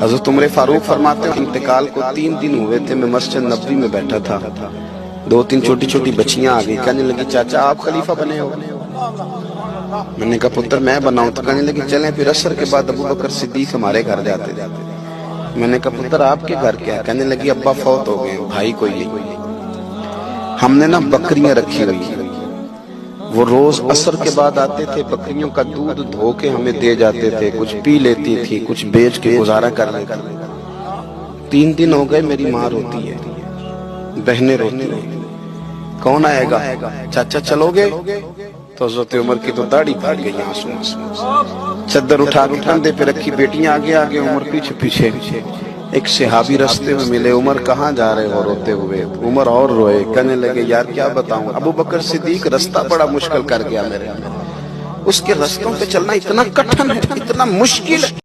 حضرت عمر فاروق فرماتے ہیں انتقال کو 3 دن ہوئے تھے، میں مسجد نبوی میں بیٹھا تھا، 2-3 چھوٹی چھوٹی بچیاں آ گئی، کہنے لگی چاچا آپ خلیفہ بنے ہو؟ میں نے کہا پتر میں بناؤں؟ تو کہنے لگی چلیں پھر عصر کے بعد ابو بکر صدیق ہمارے گھر جاتے تھے۔ میں نے کہا پتر آپ کے گھر کیا ہے؟ کہنے لگی ابا فوت ہو گئے، بھائی کوئی نہیں، ہم نے نا بکریاں رکھی ہوئی ہیں، وہ روز عصر کے بعد آتے تھے، بکریوں کا دودھ دھو کے ہمیں دے جاتے تھے، کچھ پی لیتی تھی، کچھ بیچ کے گزارا کر لیتی تھی۔ 3 دن ہو گئے، میری ماں روتی ہے، بہنیں روتی ہیں، کون آئے گا؟ چاچا چلو گے؟ تو حضرت عمر کی تو داڑھی پھٹ گئی آنسوں سے، چادر اٹھا کے کندھے پہ رکھی، بیٹیاں آگے آگے، عمر پیچھے پیچھے۔ ایک صحابی رستے میں ملے، عمر کہاں جا رہے ہو روتے ہوئے؟ عمر اور روئے، کہنے لگے یار کیا بتاؤں، ابو بکر صدیق رستہ بڑا مشکل کر گیا میرے، اس کے رستوں پہ چلنا اتنا کٹھن ہے، اتنا مشکل ہے۔